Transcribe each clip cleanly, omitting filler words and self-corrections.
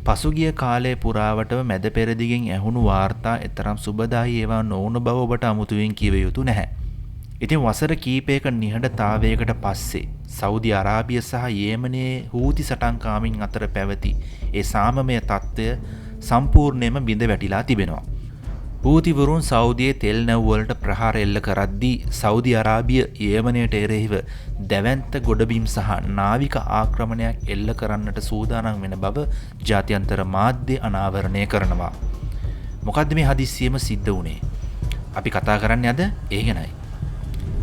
පසුගිය කාලය පුරාවටම මැද පෙරදිගෙන් ඇහුණු වාර්තා එතරම් සුබදායී ඒවා නොවුන බව ඔබට අමුතුවෙන් කිව යුතු නැහැ. ඉතින් වසර කීපයක නිහඬතාවයකට පස්සේ සෞදි අරාබිය සහ යේමනයේ හූති සටන්කාමින් අතර පැවති ඒ සාමමය තත්ත්වය සම්පූර්ණයෙන්ම බිඳ වැටිලා තිබෙනවා. හූතිවරුන් සෞදියේ තෙල් නැව් වලට ප්‍රහාර එල්ල කරද්දී සෞදි අරාබිය යේමනයට එරෙහිව දැවැන්ත ගොඩබිම් සහ නාවික ආක්‍රමණයක් එල්ල කරන්නට සූදානම් වෙන බව ජාත්‍යන්තර මාධ්‍ය අනාවරණය කරනවා. මොකද්ද මේ හදිස්සියෙම සිද්ධ වුණේ? අපි කතා කරන්නේ අද ඒ ගැනයි.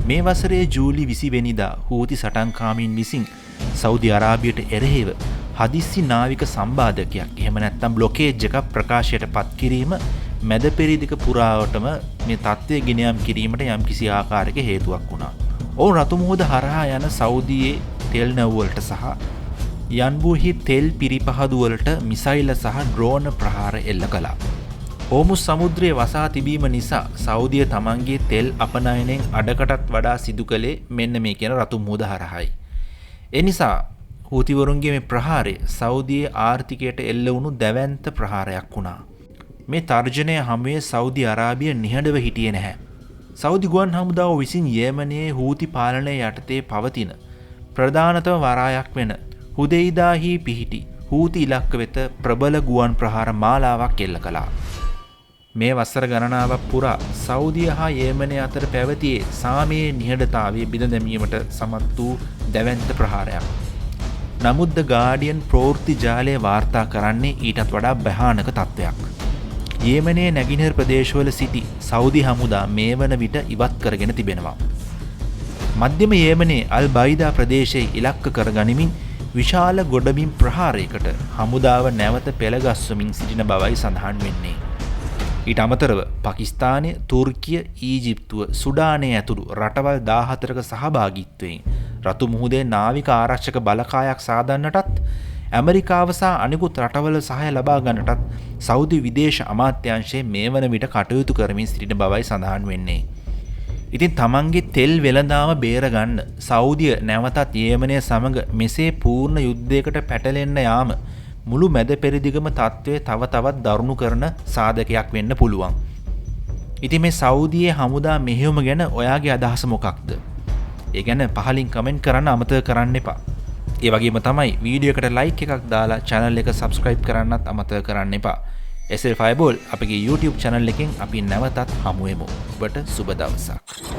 මේ වසරේ ජූලි 20 වෙනිදා හූති සටන්කාමීන් විසින් සෞදි අරාබියට එරෙහිව හදිස්සි නාවික සම්බාධකයක් එහෙම නැත්නම් බ්ලොකේජ් එකක් ප්‍රකාශයට පත් කිරීම මැද පෙරදිග පුරාවටම මේ තත්ත්වය ගෙන යාම කිරීමට යම්කිසි ආකාරයක හේතුවක් වුණා. ඔවුන් රතු මුහුද හරහා යන සෞදියේ තෙල් නැව් වලට සහ යන්බුහි තෙල් පිරිපහදු වලට මිසයිල සහ ඩ්‍රෝන ප්‍රහාර එල්ල කළා. හෝමුස් සමුද්‍රයේ වසා තිබීම නිසා සෞදිය තමන්ගේ තෙල් අපනයනයෙන් අඩකටත් වඩා සිදු කළේ මෙන්න මේ කියන රතු මුහුද හරහායි. ඒ නිසා හූතිවරුන්ගේ මේ ප්‍රහාරය සෞදියේ ආර්ථිකයට එල්ල වුණු දැවැන්ත ප්‍රහාරයක් වුණා. මේ තර්ජනය හමුවේ සෞදි අරාබිය නිහඬව හිටියේ නැහැ. සෞදි ගුවන් හමුදාව විසින් යේමනයේ හූති පාලනය යටතේ පවතින ප්‍රධානතම වරායක් වෙන හුදෙයිදාහි පිහිටි හූති ඉලක්ක වෙත ප්‍රබල ගුවන් ප්‍රහාර මාලාවක් එල්ල කළා. මේ වසර ගණනාවක් පුරා සෞදිය හා යේමනය අතර පැවතියේ සාමයේ නිහඬතාවය බිඳ දැමීමට සමත් වූ දැවැන්ත ප්‍රහාරයක්. නමුත් ද ගාඩියන් ප්‍රවෘත්ති ජාලය වාර්තා කරන්නේ ඊටත් වඩා භයානක තත්ත්වයක්. යේමනයේ නැගෙනහිර ප්‍රදේශවල සිටි සෞදි හමුදා මේ වන විට ඉවත් කරගෙන තිබෙනවා. මධ්‍යම යේමනයේ අල් බයිදා ප්‍රදේශයේ ඉලක්ක කරගනිමින් විශාල ගොඩබිම් ප්‍රහාරයකට හමුදාව නැවත පෙළගස්වමින් සිටින බවයි සඳහන් වෙන්නේ. ඊට අමතරව පාකිස්තානය, තුර්කිය, ඊජිප්තුව, සුඩානය ඇතුළු රටවල් 14ක සහභාගීත්වයෙන් රතු මුහුදේ නාවික ආරක්ෂක බලකායක් සාදන්නටත් ඇමරිකාව සහ අනෙකුත් රටවල සහාය ලබා ගන්නටත් සෞදි විදේශ අමාත්‍යාංශයේ මේ වන විට කටයුතු කරමින් සිටින බවයි සඳහන් වෙන්නේ. ඉතින් තමන්ගේ තෙල් වෙළඳාම බේර ගන්න සෞදිය නැවතත් යේමනය සමග මෙසේ පූර්ණ යුද්ධයකට පැටලෙන්න යාම මුළු මැද පෙරදිගම තත්ත්වය තව තවත් දරුණු කරන සාධකයක් වෙන්න පුළුවන්. ඉතින් මේ සෞදියේ හමුදා මෙහෙයුම ගැන ඔයාගේ අදහස මොකක්ද? ඒ ගැන පහලින් කමෙන්ට් කරන්න අමතක කරන්න එපා. ඒ වගේම තමයි වීඩියෝ එකට ලයික් එකක් දාලා channel එක subscribe කරන්නත් අමතක කරන්න එපා. SL Fireball අපගේ YouTube channel එකෙන් අපි නැවතත් හමු වෙමු. ඔබට සුබ දවසක්.